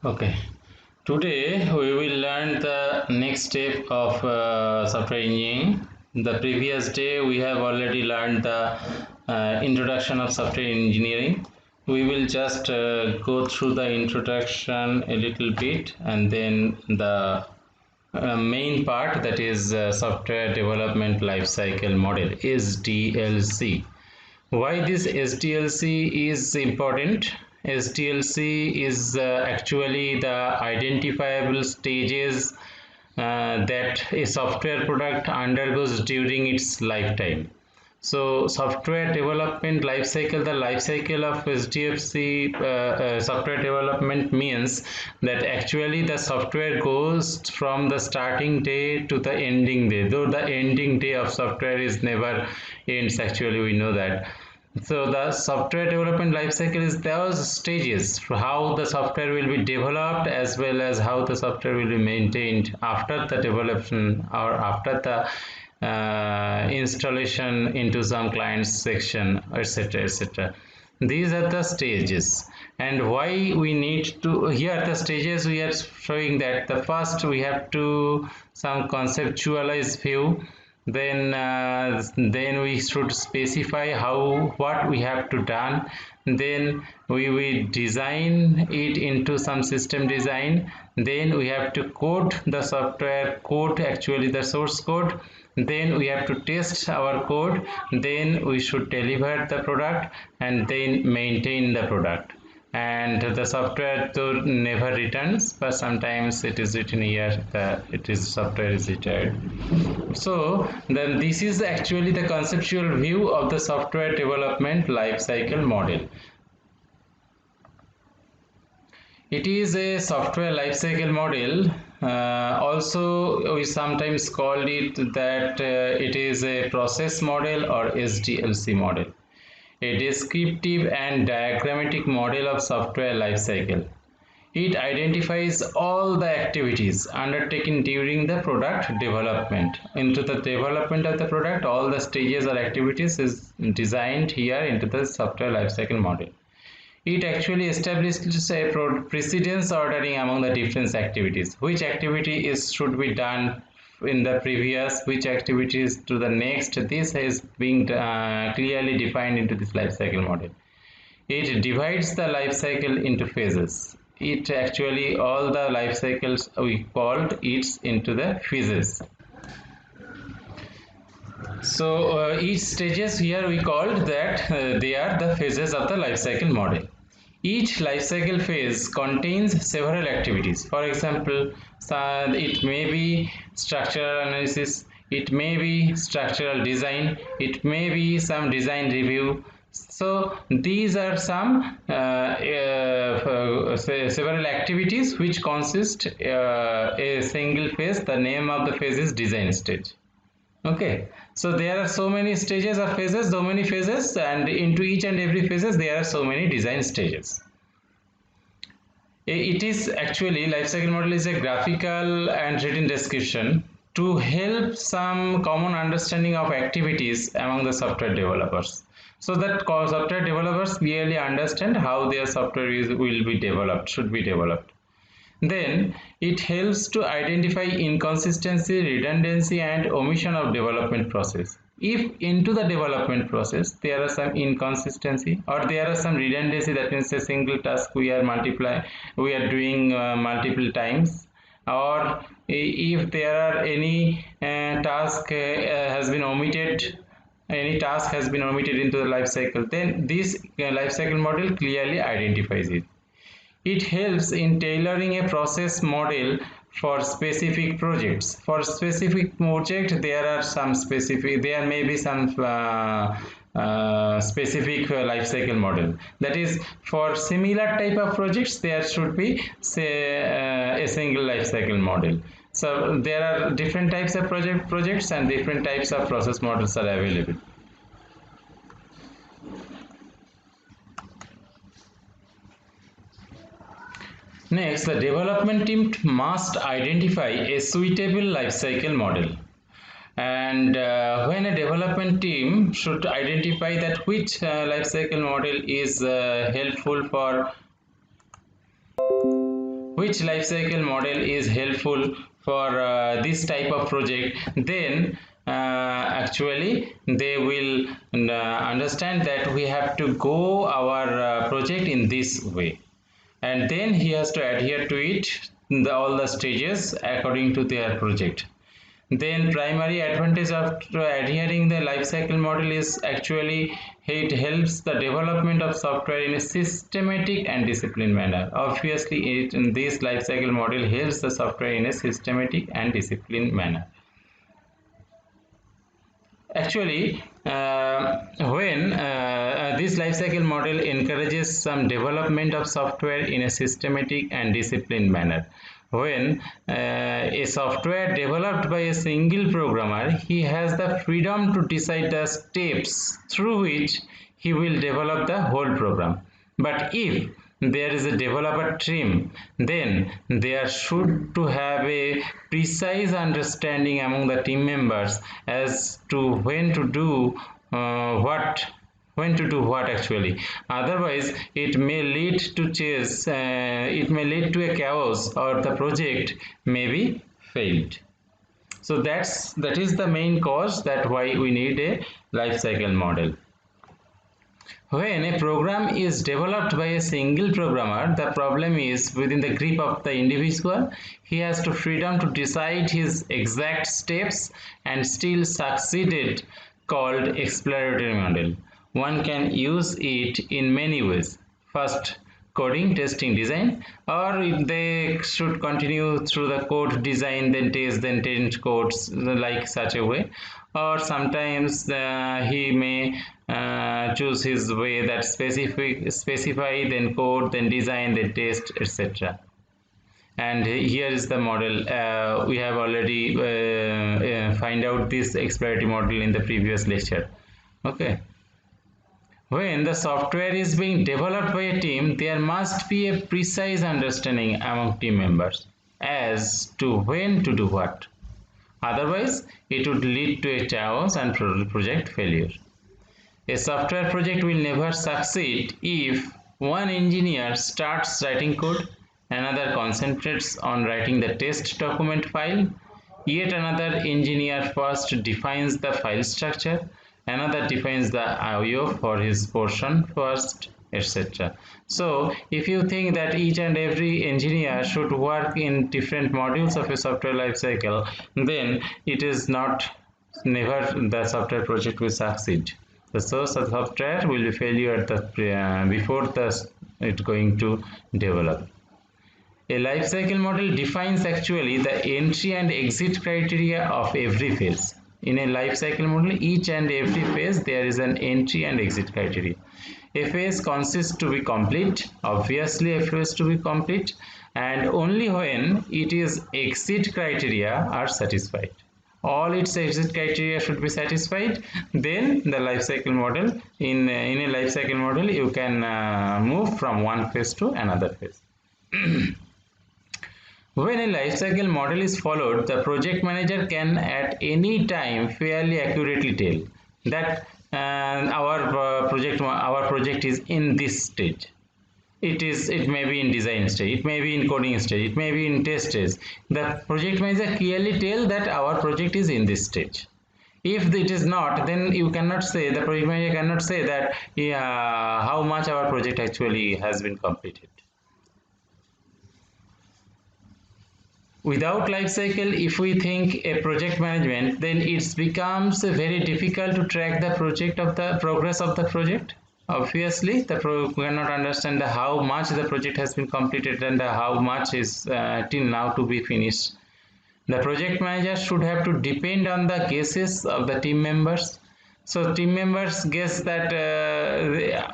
Okay, today we will learn the next step of software engineering. The previous day we have already learned the introduction of software engineering. We will just go through the introduction a little bit and then the main part, that is software development lifecycle model, SDLC. Why this SDLC is important? SDLC is actually the identifiable stages that a software product undergoes during its lifetime. So software development life cycle, the life cycle of SDFC software development means that actually the software goes from the starting day to the ending day, though the ending day of software is never ends, actually we know that. So the software development life cycle is those stages for how the software will be developed as well as how the software will be maintained after the development or after the installation into some client's section, etc, etc. These are the stages. And why we need to, here the stages we are showing that the first we have to some conceptualize view, then we should specify how what we have to done, then we will design it into some system design, then we have to code the software code, actually the source code, then we have to test our code, then we should deliver the product and then maintain the product. And the software though never returns, but sometimes it is written here that it is software is retired. So then this is actually the conceptual view of the software development life cycle model. It is a software lifecycle model. Also, we sometimes call it that it is a process model or SDLC model, a descriptive and diagrammatic model of software lifecycle. It identifies all the activities undertaken during the product development. Into the development of the product, all the stages or activities is designed here into the software lifecycle model. It actually establishes a precedence ordering among the different activities. Which activity is should be done in the previous, which activities to the next. This is being clearly defined into this life cycle model. It divides the life cycle into phases. It actually all the life cycles we called it into the phases. So each stages here we called that they are the phases of the life cycle model. Each life cycle phase contains several activities. For example, it may be structural analysis, it may be structural design, it may be some design review. So these are some several activities which consist a single phase. The name of the phase is design stage. Okay, so there are so many stages of phases, so many phases, and into each and every phases there are so many design stages. It is actually lifecycle model is a graphical and written description to help some common understanding of activities among the software developers, so that software developers clearly understand how their software will be developed, should be developed. Then it helps to identify inconsistency, redundancy and omission of development process. If into the development process there are some inconsistency or there are some redundancy, that means a single task we are doing multiple times, or if there are any task has been omitted, any task has been omitted into the life cycle, then this life cycle model clearly identifies it. It helps in tailoring a process model for specific projects. For specific project, there are some specific, there may be some specific life cycle model. That is, for similar type of projects, there should be say a single life cycle model. So there are different types of projects and different types of process models are available. Next, the development team must identify a suitable lifecycle model. And when a development team should identify that which lifecycle model is helpful for which life cycle model is helpful for this type of project, then actually they will understand that we have to go our project in this way, and then he has to adhere to it, all the stages according to their project. Then primary advantage of adhering the life cycle model is actually it helps the development of software in a systematic and disciplined manner. Obviously, this life cycle model helps the software in a systematic and disciplined manner. Actually, when this lifecycle model encourages some development of software in a systematic and disciplined manner. When a software developed by a single programmer, he has the freedom to decide the steps through which he will develop the whole program. But if there is a developer team, then there should to have a precise understanding among the team members as to when to do what actually. Otherwise it may lead to a chaos, or the project may be failed. So that is the main cause that why we need a life cycle model. When a program is developed by a single programmer, the problem is within the grip of the individual. He has to freedom to decide his exact steps and still succeeded, called exploratory model. One can use it in many ways. First, coding, testing, design, or if they should continue through the code design, then test codes, like such a way. Or sometimes he may choose his way that specify, then code, then design, then test, etc. And here is the model. We have already find out this exploratory model in the previous lecture. Okay. When the software is being developed by a team, there must be a precise understanding among team members as to when to do what. Otherwise, it would lead to a chaos and project failure. A software project will never succeed if one engineer starts writing code, another concentrates on writing the test document file, yet another engineer first defines the file structure, another defines the IO for his portion first, etc. So if you think that each and every engineer should work in different modules of a software lifecycle, then it is never the software project will succeed. The source of software will be failure at the before it going to develop. A lifecycle model defines actually the entry and exit criteria of every phase. In a lifecycle model, each and every phase there is an entry and exit criteria. A phase consists to be complete, obviously a phase to be complete, and only when it is exit criteria are satisfied. All its exit criteria should be satisfied, then the lifecycle model, in a lifecycle model you can move from one phase to another phase. When a lifecycle model is followed, the project manager can at any time fairly accurately tell that our project is in this stage. It may be in design stage, it may be in coding stage, it may be in test stage. The project manager clearly tell that our project is in this stage. If it is not, then you cannot say, the project manager cannot say that how much our project actually has been completed. Without life cycle, if we think a project management, then it becomes very difficult to track the progress of the project. Obviously, we cannot understand how much the project has been completed and how much is till now to be finished. The project manager should have to depend on the guesses of the team members. So team members guess that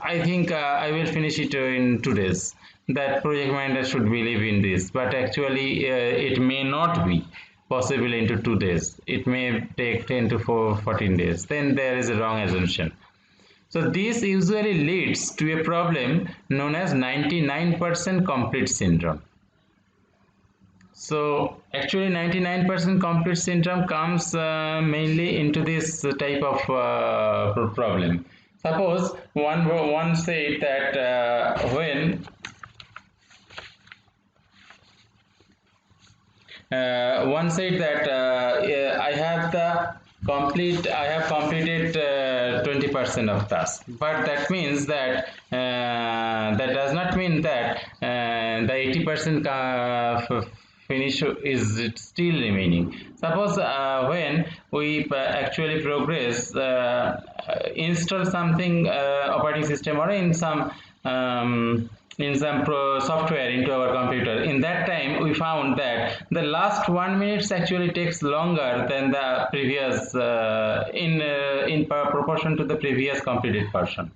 I think I will finish it in 2 days. That project manager should believe in this, but actually it may not be possible into 2 days. It may take 10 to 14 days. Then there is a wrong assumption. So this usually leads to a problem known as 99% complete syndrome. So actually 99% complete syndrome comes mainly into this type of problem. Suppose one said that when one said that I have completed 20% of task, but that means that that does not mean that the 80% finish is still remaining. Suppose when we actually progress, install something operating system or in some software into our computer. In that time we found that the last 1 minute actually takes longer than the previous in proportion to the previous completed portion.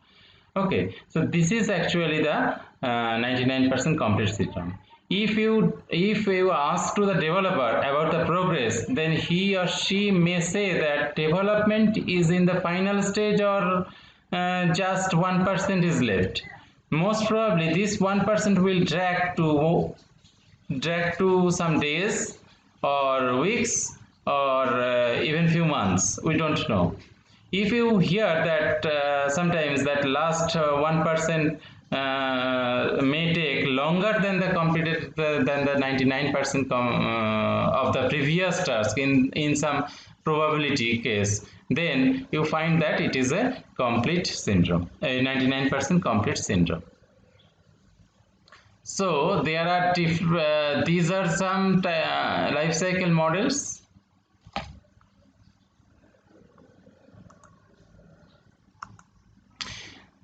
Okay, so this is actually the 99% complete system. If you ask to the developer about the progress, then he or she may say that development is in the final stage, or just 1% is left. Most probably this 1% will drag to some days or weeks, or even few months, we don't know. If you hear that sometimes that last 1% may take longer than the completed than the 99% of the previous task in some probability case, then you find that it is a complete syndrome, a 99% complete syndrome. So there are these are some life cycle models.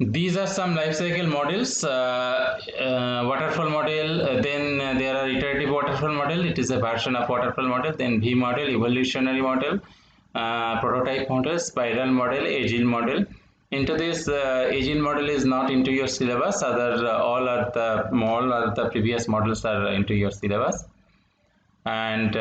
These are some life cycle models. Waterfall model, then there are iterative waterfall model, it is a version of waterfall model, then V model, evolutionary model, prototype model, spiral model, agile model. Into this agile model is not into your syllabus, other all are the previous models are into your syllabus. And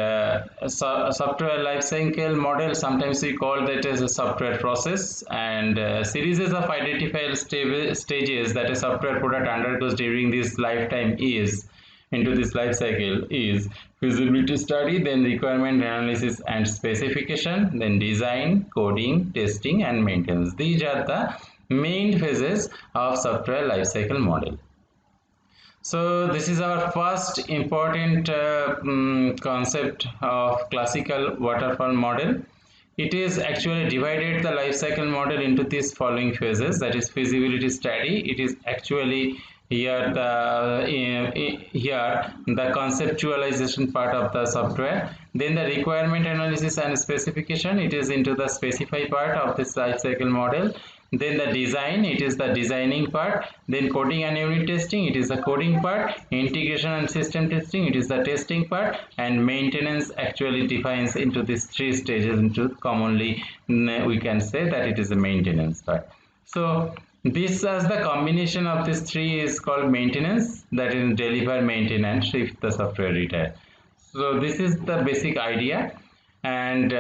software lifecycle model, sometimes we call that as a software process, and series of identifiable stages that a software product undergoes during this lifetime is into this life cycle is feasibility study, then requirement analysis and specification, then design, coding, testing and maintenance. These are the main phases of software lifecycle model. So this is our first important concept of classical waterfall model. It is actually divided the life cycle model into these following phases, that is feasibility study. It is actually here the conceptualization part of the software. Then the requirement analysis and specification, it is into the specify part of this life cycle model. Then the design, it is the designing part. Then coding and unit testing, it is the coding part. Integration and system testing, it is the testing part. And maintenance actually defines into these three stages. Into commonly we can say that it is a maintenance part. So this as the combination of these three is called maintenance, that is deliver maintenance if the software retire. So this is the basic idea. And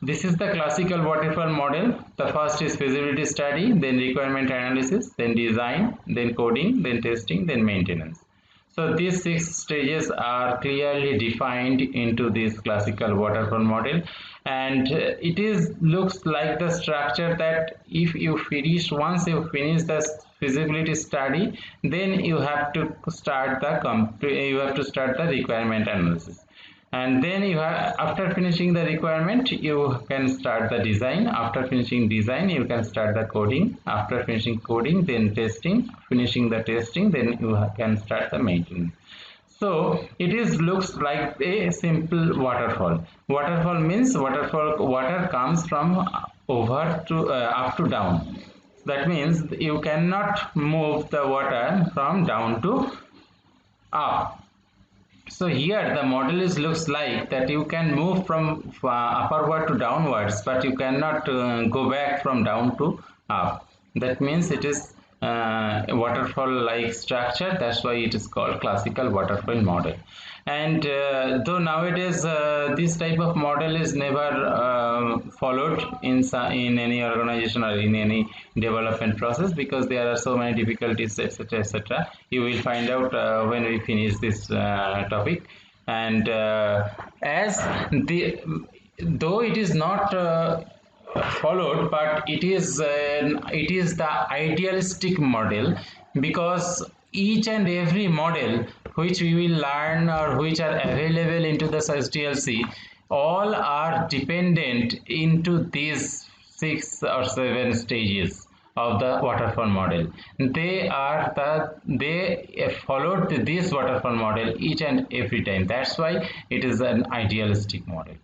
this is the classical waterfall model. The first is feasibility study, then requirement analysis, then design, then coding, then testing, then maintenance. So these 6 stages are clearly defined into this classical waterfall model, and it is looks like the structure that if you once you finish the feasibility study, then you have to start the requirement analysis. And then you have, after finishing the requirement, you can start the design. After finishing design, you can start the coding. After finishing coding, then testing. Finishing the testing, then you can start the maintenance. So it looks like a simple waterfall. Waterfall means water comes from over to up to down. That means you cannot move the water from down to up. So here the model looks like that you can move from upward to downwards, but you cannot go back from down to up. That means it is a waterfall like structure. That's why it is called classical waterfall model. And though nowadays this type of model is never followed in any organization or in any development process, because there are so many difficulties, etc., etc. You will find out when we finish this topic. And though it is not followed, but it is the idealistic model, because each and every model which we will learn or which are available into the SDLC, all are dependent into these 6 or 7 stages of the waterfall model. They followed this waterfall model each and every time. That's why it is an idealistic model.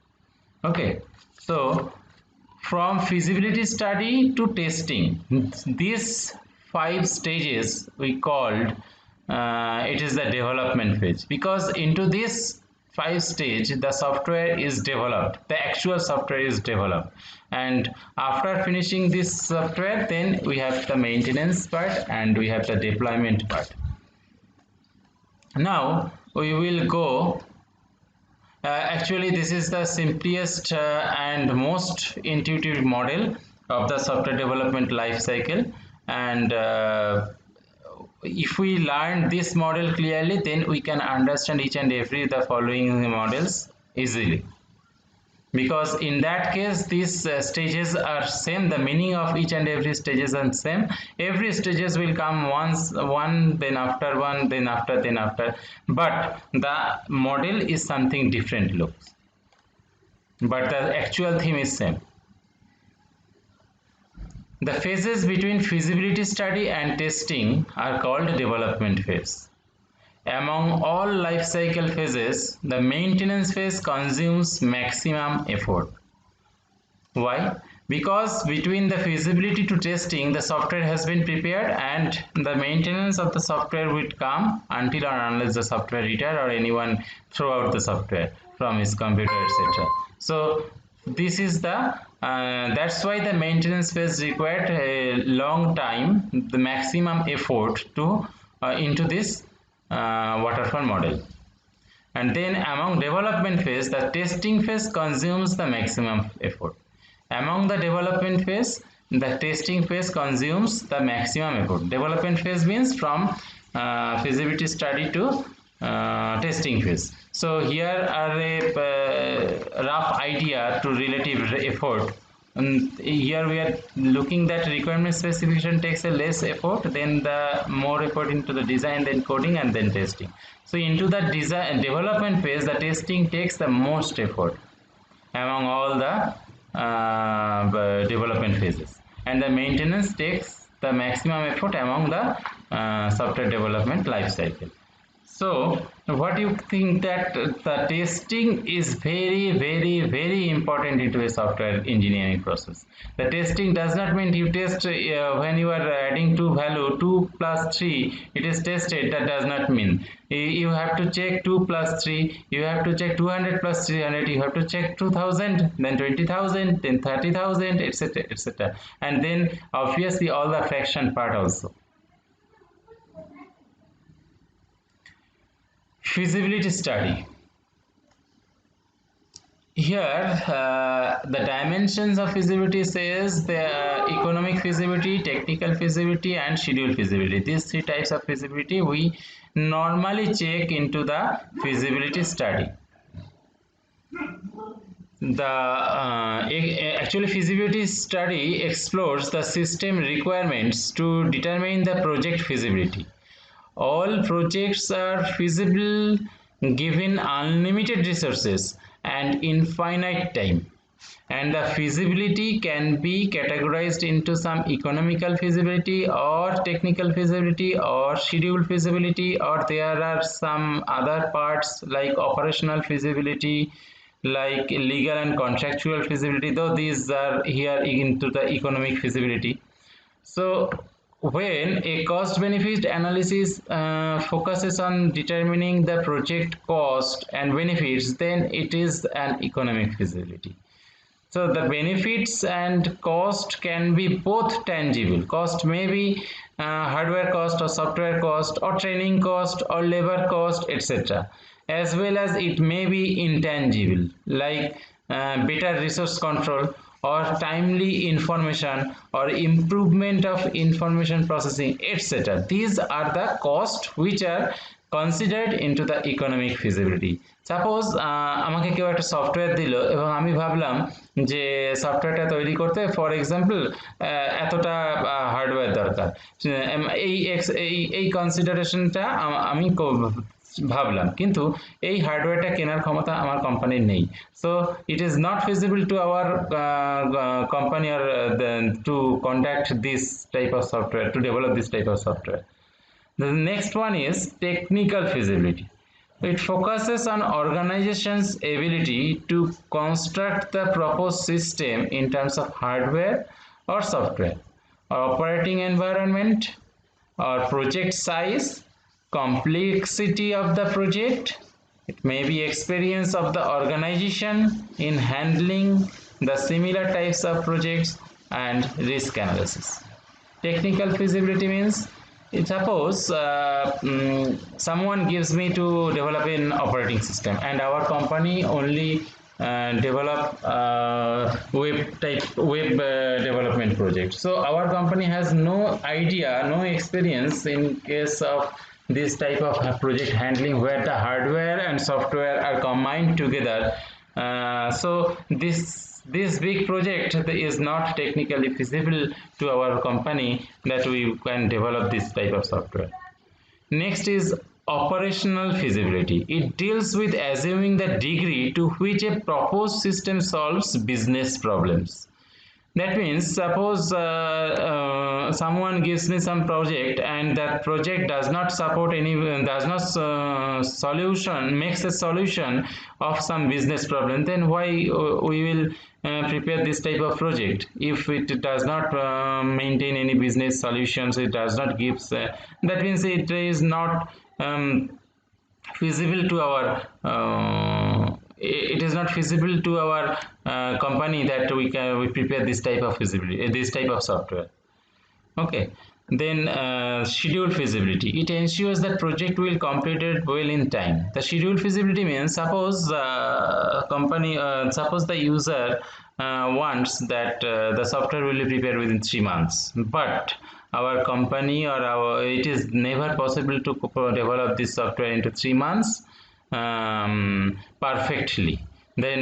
Okay, so from feasibility study to testing, these 5 stages we called it is the development phase, because into this 5 stage the software is developed, the actual software is developed, and after finishing this software then we have the maintenance part and we have the deployment part. Now we will go actually this is the simplest and most intuitive model of the software development life cycle, and if we learn this model clearly then we can understand each and every the following models easily, because in that case these stages are same, the meaning of each and every stages are same, every stages will come one then after one then after, but the model is something different looks, but the actual theme is same. The phases between feasibility study and testing are called development phase. Among all life cycle phases, the maintenance phase consumes maximum effort. Why? Because between the feasibility to testing, the software has been prepared and the maintenance of the software will come until or unless the software retire or anyone throw out the software from his computer, etc. So this is the that's why the maintenance phase required a long time, the maximum effort to into this waterfall model. And then among development phase, the testing phase consumes the maximum effort. Among the development phase, the testing phase consumes the maximum effort. Development phase means from feasibility study to testing phase. So here are a rough idea to relative effort. Here we are looking that requirement specification takes a less effort, then the more effort into the design, then coding, and then testing. So into the design development phase, the testing takes the most effort among all the development phases, and the maintenance takes the maximum effort among the software development life cycle. So what do you think that the testing is very important into a software engineering process? The testing does not mean you test when you are adding two value 2 plus 3 it is tested. That does not mean you have to check 2 plus 3, you have to check 200 plus 300, you have to check 2000, then 20,000, then 30,000, etc, etc, and then obviously all the fraction part also. Feasibility study. Here the dimensions of feasibility says the economic feasibility, technical feasibility, and schedule feasibility. These 3 types of feasibility we normally check into the feasibility study. The actually feasibility study explores the system requirements to determine the project feasibility. All projects are feasible given unlimited resources and infinite time, and the feasibility can be categorized into some economical feasibility or technical feasibility or schedule feasibility, or there are some other parts like operational feasibility, like legal and contractual feasibility, though these are here into the economic feasibility. So when a cost benefit analysis focuses on determining the project cost and benefits, then it is an economic feasibility. So the benefits and cost can be both tangible. Cost may be hardware cost or software cost or training cost or labor cost, etc. As well as it may be intangible, like better resource control or timely information or improvement of information processing, etc. These are the costs which are considered into the economic feasibility. Suppose আমাকে কেউ একটা software দিল এবং আমি ভাবলাম যে সফটওয়্যারটা তৈরি করতে ফর এক্সাম্পল এতটা হার্ডওয়্যার দরকার, এই কনসিডারেশনটা আমি ভাবলাম, কিন্তু এই হার্ডওয়্যারটা কেনার ক্ষমতা আমার কোম্পানির নেই। So it is not feasible to our company or to conduct this type of software, to develop this type of software. The next one is technical feasibility. It focuses on organization's ability to construct the proposed system in terms of hardware or software, or operating environment, or project size, complexity of the project. It may be experience of the organization in handling the similar types of projects and risk analysis. Technical feasibility means, suppose someone gives me to develop an operating system and our company only develop web development project. So our company has no idea, no experience in case of this type of project handling where the hardware and software are combined together. So this big project is not technically feasible to our company that we can develop this type of software. Next is operational feasibility. It deals with assuming the degree to which a proposed system solves business problems. That means, suppose someone gives me some project and that project does not support any, does not makes a solution of some business problem, then why we will prepare this type of project? If it does not maintain any business solutions, it does not give, that means it is not feasible to our it is not feasible to our company that we prepare this type of feasibility, this type of software. Okay, then schedule feasibility. It ensures that project will completed well in time. The schedule feasibility means, suppose suppose the user wants that the software will be prepared within 3 months, but our company or it is never possible to develop this software into 3 months perfectly. Then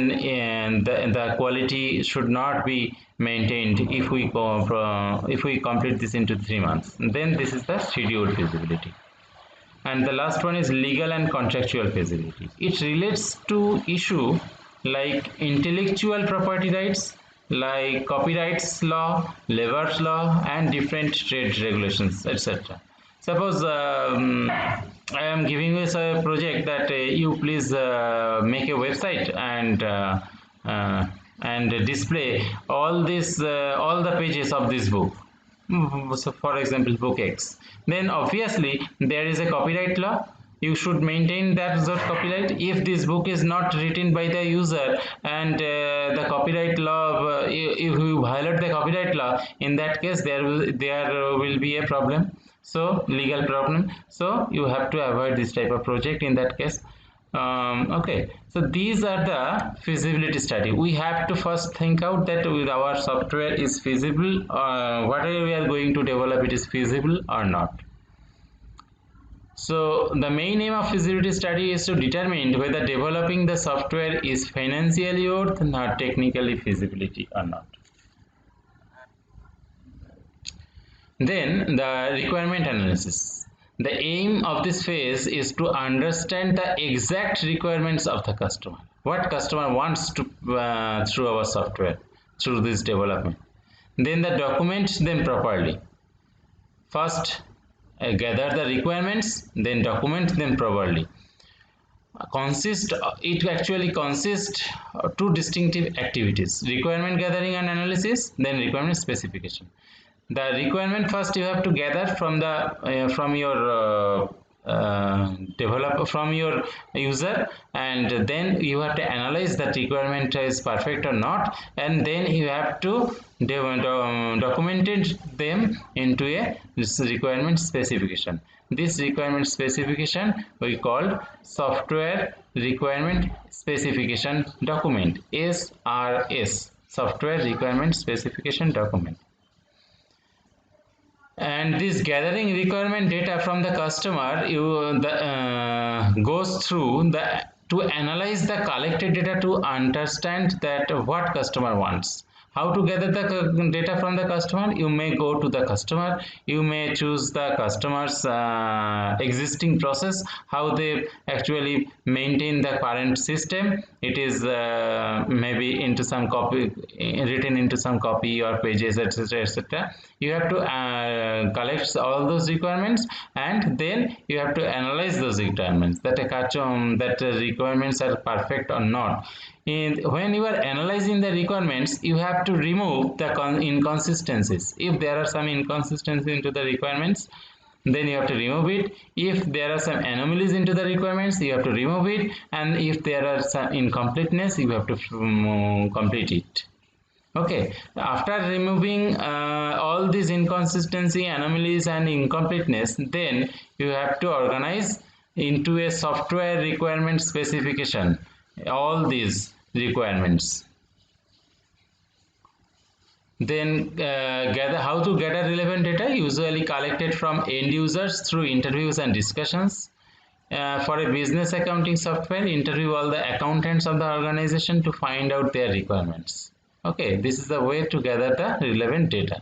the quality should not be maintained if we complete this into 3 months. Then this is the scheduled feasibility. And the last one is legal and contractual feasibility. It relates to issue like intellectual property rights, like copyrights law, labor law, and different trade regulations, etc. Suppose I am giving you a project that you please make a website and display all all the pages of this book. So for example, book X. Then obviously there is a copyright law. You should maintain that copyright. If this book is not written by the user and the copyright law, if you violate the copyright law, in that case there will be a problem. So legal problem. So you have to avoid this type of project in that case. Okay, so these are the feasibility study. We have to first think out that with our software is feasible, whatever we are going to develop, it is feasible or not. So the main aim of feasibility study is to determine whether developing the software is financially worth, not technically feasibility or not. Then the requirement analysis. The aim of this phase is to understand the exact requirements of the customer. What customer wants to through our software, through this development. Then document them properly. First, gather the requirements, then document them properly. It actually consists of two distinctive activities: requirement gathering and analysis, then requirement specification. The requirement first you have to gather from the from your developer, from your user, and then you have to analyze that requirement is perfect or not, and then you have to document them into a requirement specification. This requirement specification we called software requirement specification document, SRS, software requirement specification document. And this gathering requirement data from the customer goes through to analyze the collected data to understand that what customer wants, How to gather the data from the customer? You may go to the customer, you may choose the customer's existing process, how they actually maintain the current system. It is maybe into some copy, written into some copy or pages, etc., etc. You have to collect all those requirements, and then you have to analyze those requirements, that requirements are perfect or not. When you are analyzing the requirements, you have to remove the inconsistencies. If there are some inconsistencies into the requirements, then you have to remove it. If there are some anomalies into the requirements, you have to remove it, and if there are some incompleteness, you have to complete it. Okay, after removing all these inconsistency, anomalies and incompleteness, then you have to organize into a software requirement specification all these requirements. Then gather how to gather relevant data, usually collected from end users through interviews and discussions. For a business accounting software, interview all the accountants of the organization to find out their requirements. Okay, this is the way to gather the relevant data.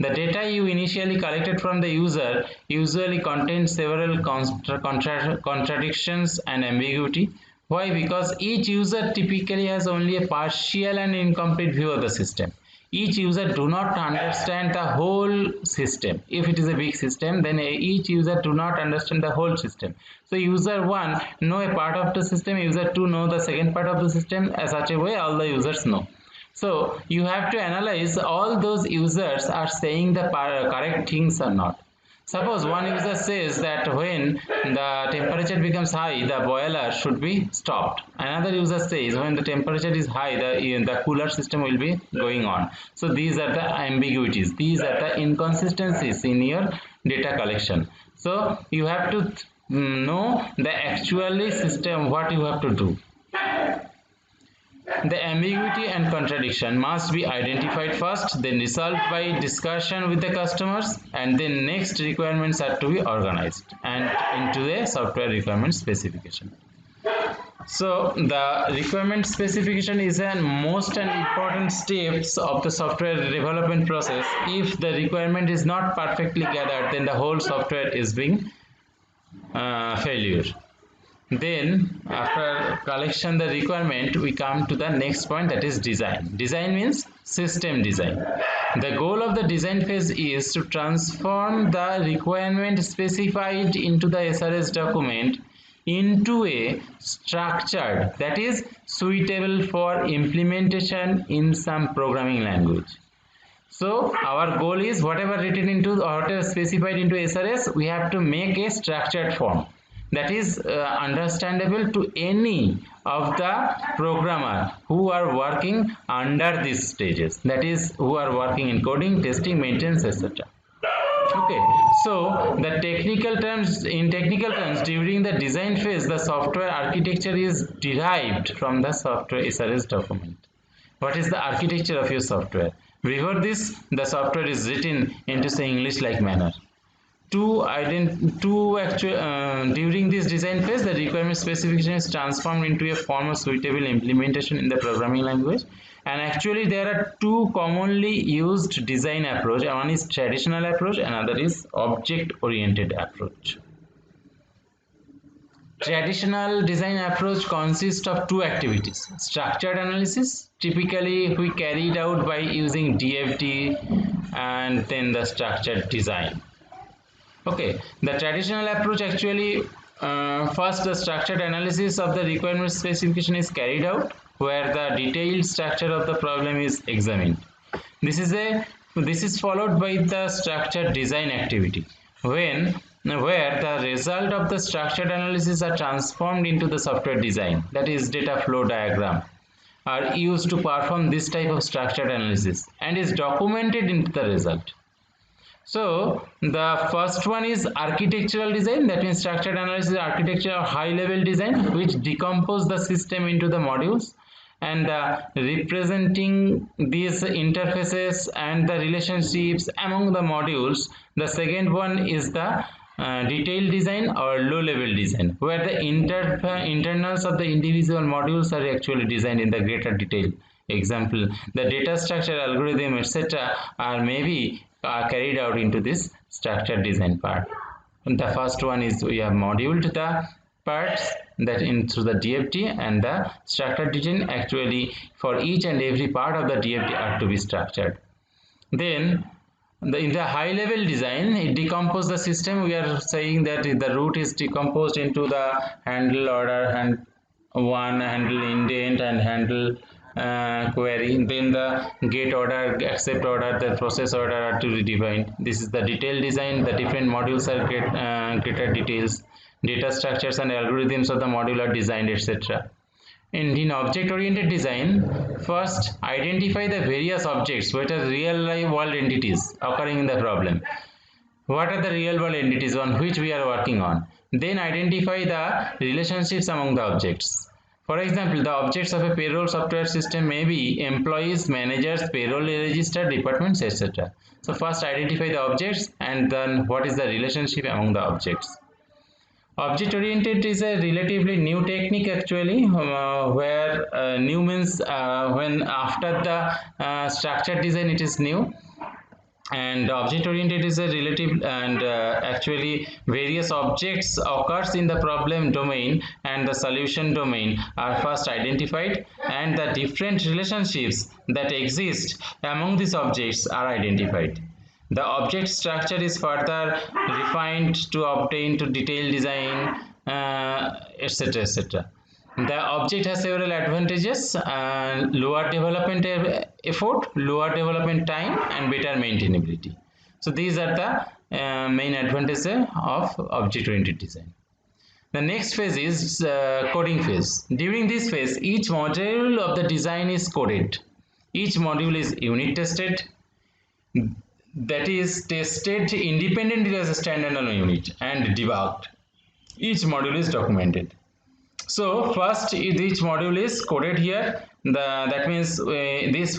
The data you initially collected from the user usually contains several contradictions and ambiguity. Why? Because each user typically has only a partial and incomplete view of the system. Each user do not understand the whole system. If it is a big system, then each user do not understand the whole system. So user 1 know a part of the system, user 2 know the second part of the system. As such a way, all the users know. So you have to analyze all those users are saying the correct things or not. Suppose one user says that when the temperature becomes high, the boiler should be stopped. Another user says when the temperature is high, the cooler system will be going on. So these are the ambiguities. These are the inconsistencies in your data collection. So you have to know the actually system, what you have to do. The ambiguity and contradiction must be identified first, then resolved by discussion with the customers, and then next requirements are to be organized and into the software requirement specification. So the requirement specification is a most and important steps of the software development process. If the requirement is not perfectly gathered, then the whole software is being failure. Then after collection the requirement, we come to the next point, that is design. Design means system design. The goal of the design phase is to transform the requirement specified into the SRS document into a structure that is suitable for implementation in some programming language. So our goal is whatever written into or whatever specified into SRS, we have to make a structured form that is understandable to any of the programmer who are working under these stages, that is who are working in coding, testing, maintenance, etc. Okay, so the technical terms, in technical terms, during the design phase, the software architecture is derived from the software SRS document. What is the architecture of your software? Before this, the software is written into say English-like manner. During this design phase, the requirement specification is transformed into a form of suitable implementation in the programming language. And actually, there are two commonly used design approach. One is traditional approach, another is object-oriented approach. Traditional design approach consists of two activities. Structured analysis, typically we carried out by using DFT, and then the structured design. Okay, the traditional approach actually first the structured analysis of the requirement specification is carried out, where the detailed structure of the problem is examined. This is followed by the structured design activity, where the result of the structured analysis are transformed into the software design, that is data flow diagram, are used to perform this type of structured analysis and is documented into the result. So the first one is architectural design, that means structured analysis, architecture or high level design, which decompose the system into the modules and representing these interfaces and the relationships among the modules. The second one is the detailed design or low level design, where the internals of the individual modules are actually designed in the greater detail Example, the data structure, algorithm, etc. are maybe carried out into this structure design part. And the first one is we have moduled the parts that into the DFT, and the structure design actually for each and every part of the DFT are to be structured. Then in the high level design, it decomposes the system. We are saying that the root is decomposed into the handle order, and one handle indent and handle query. Then the get order, accept order, the process order are to be defined. This is the detailed design. The different modules are greater details. Data structures and algorithms of the module are designed, etc. And in object-oriented design, first identify the various objects which are real world entities occurring in the problem. What are the real world entities on which we are working on? Then identify the relationships among the objects. For example, the objects of a payroll software system may be employees, managers, payroll register, departments, etc. So first identify the objects, and then what is the relationship among the objects. Object oriented is a relatively new technique actually, where new means when after the structure design it is new, and object oriented is a relative, and actually various objects occurs in the problem domain and the solution domain are first identified, and the different relationships that exist among these objects are identified. The object structure is further refined to obtain to detailed design, etc., etc. The object has several advantages: lower development effort, lower development time, and better maintainability. So these are the main advantages of object-oriented design. The next phase is coding phase. During this phase, each module of the design is coded. Each module is unit tested, that is tested independently as a standalone unit, and debugged. Each module is documented. So first each module is coded here. That means this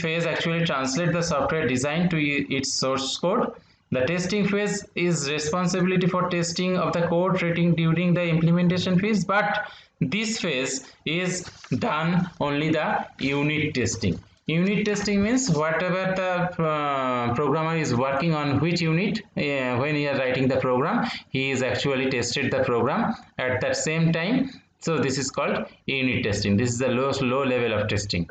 phase actually translates the software design to its source code. The testing phase is responsibility for testing of the code written during the implementation phase, but this phase is done only the unit testing. Unit testing means whatever the programmer is working on which unit, when he is writing the program, he is actually tested the program at that same time. So this is called unit testing. This is the low level of testing.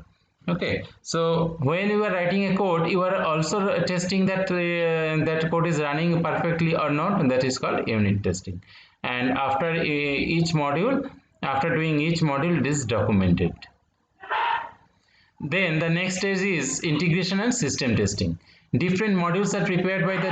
Okay, so when you are writing a code, you are also testing that that code is running perfectly or not, and that is called unit testing. And after each module, after doing each module, it is documented. Then the next stage is integration and system testing. Different modules are prepared by the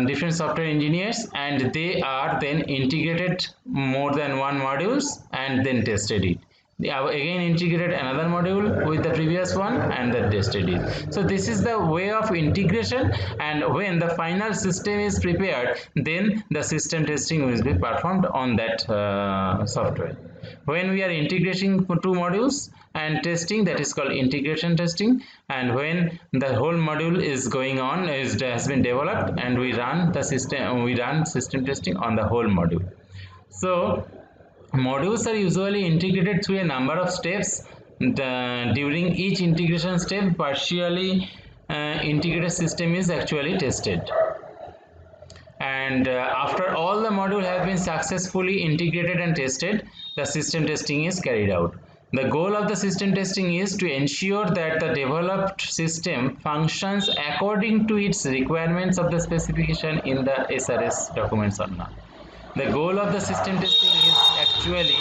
different software engineers, and they are then integrated more than one modules and then tested it. They have again integrated another module with the previous one and then tested it. So this is the way of integration, and when the final system is prepared, then the system testing will be performed on that software. When we are integrating two modules and testing, that is called integration testing, and when the whole module is going on, has been developed, and we run system testing on the whole module. So modules are usually integrated through a number of steps. During each integration step, partially integrated system is actually tested. And after all the module have been successfully integrated and tested, the system testing is carried out. The goal of the system testing is to ensure that the developed system functions according to its requirements of the specification in the SRS documents or not. The goal of the system testing is actually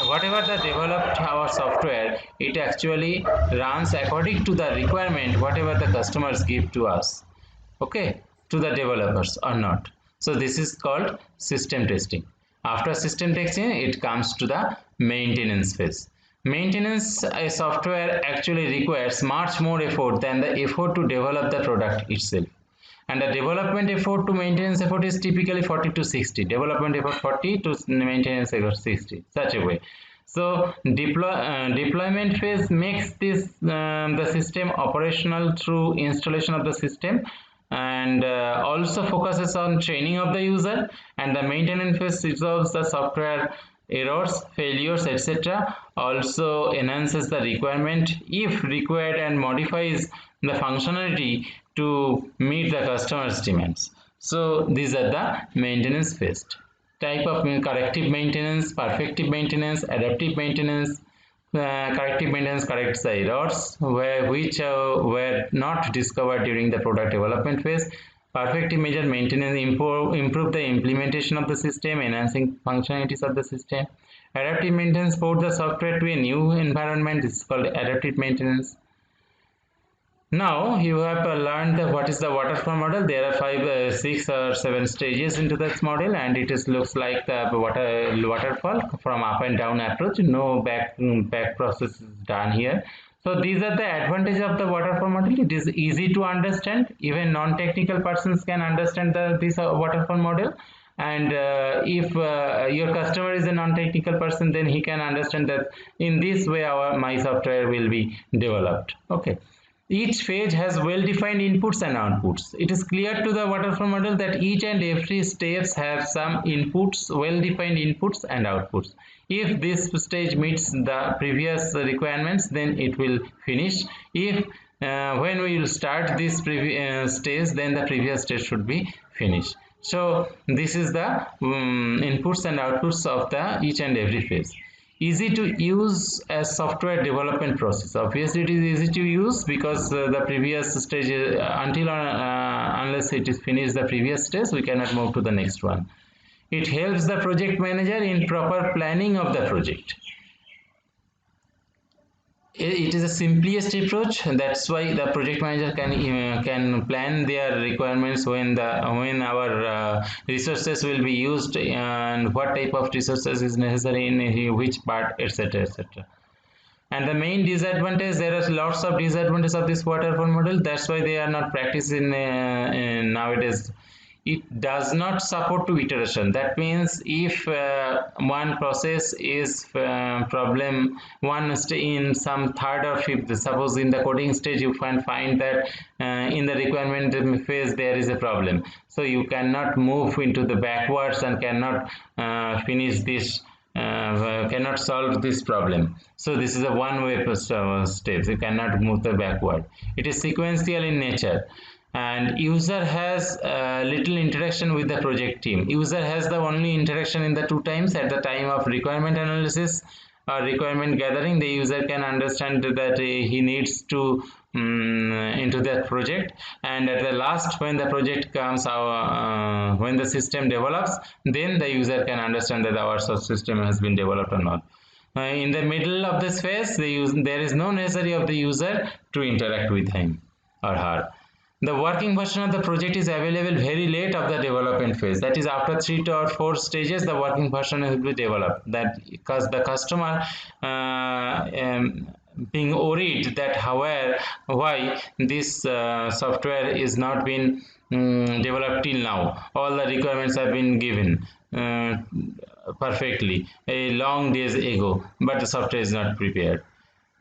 whatever the developed our software, it actually runs according to the requirement whatever the customers give to us, okay, to the developers or not. So this is called system testing. After system testing, it comes to the maintenance phase. Maintenance a software actually requires much more effort than the effort to develop the product itself. And the development effort to maintenance effort is typically 40 to 60. Development effort 40 to maintenance effort 60, such a way. So deployment phase makes this the system operational through installation of the system, and also focuses on training of the user. And the maintenance phase resolves the software errors, failures, etc. Also enhances the requirement if required and modifies the functionality to meet the customer's demands. So these are the maintenance phase. Type of corrective maintenance, perfective maintenance, adaptive maintenance. Corrective maintenance corrects the errors which were not discovered during the product development phase. Perfective measure maintenance improve the implementation of the system, enhancing functionalities of the system. Adaptive maintenance port the software to a new environment. This is called adaptive maintenance. Now you have learned what is the waterfall model. There are 6 or 7 stages into this model, and it looks like the waterfall from up and down approach. No back process is done here. So these are the advantages of the waterfall model. It is easy to understand. Even non-technical persons can understand this waterfall model. And if your customer is a non-technical person, then he can understand that in this way my software will be developed. Okay. Each phase has well-defined inputs and outputs. It is clear to the waterfall model that each and every steps have some inputs, well-defined inputs and outputs. If this stage meets the previous requirements, then it will finish. If when we will start this stage, then the previous stage should be finished. So this is the inputs and outputs of the each and every phase. Easy to use as software development process. Obviously it is easy to use because the previous stage until unless it is finished the previous stage, we cannot move to the next one. It helps the project manager in proper planning of the project. It is the simplest approach. That's why the project manager can plan their requirements when our resources will be used and what type of resources is necessary in which part, etc., etc. And the main disadvantage, there are lots of disadvantages of this waterfall model. That's why they are not practiced in nowadays. It does not support to iteration. That means if one process is problem in some third or fifth, suppose in the coding stage you can find that in the requirement phase there is a problem, so you cannot move into the backwards and cannot finish this, cannot solve this problem. So this is a one-way steps. You cannot move the backward. It is sequential in nature, and user has little interaction with the project team. User has the only interaction in the two times. At the time of requirement analysis or requirement gathering, the user can understand that he needs to into that project, and at the last when the project comes when the system develops, then the user can understand that our subsystem has been developed or not. In the middle of this phase, there is no necessary of the user to interact with him or her. The working version of the project is available very late of the development phase. That is after 3 or 4 stages, the working version will be developed. That because the customer being worried that why this software is not been developed till now. All the requirements have been given perfectly a long days ago, but the software is not prepared.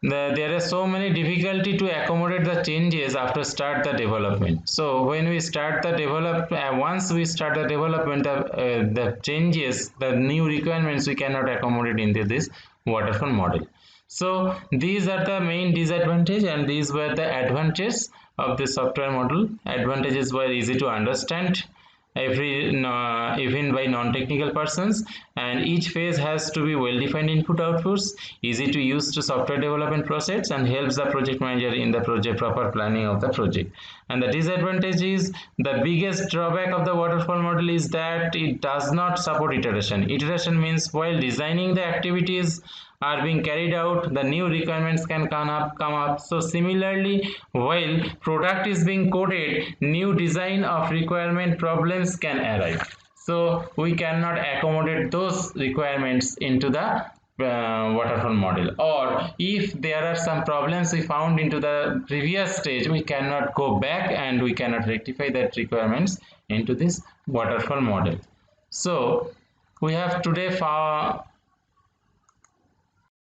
There are so many difficulty to accommodate the changes after start the development. So when we start the once we start the development, the changes, the new requirements we cannot accommodate into this waterfall model. So these are the main disadvantage, and these were the advantages of the software model. Advantages were easy to understand even by non-technical persons, and each phase has to be well-defined input outputs, easy to use to software development process, and helps the project manager in the project proper planning of the project. And the disadvantage is, the biggest drawback of the waterfall model is that it does not support iteration. Iteration means while designing the activities are being carried out, the new requirements can come up. So similarly, while product is being coded, new design of requirement problems can arise. So we cannot accommodate those requirements into the waterfall model, or if there are some problems we found into the previous stage, we cannot go back and we cannot rectify that requirements into this waterfall model. So we have today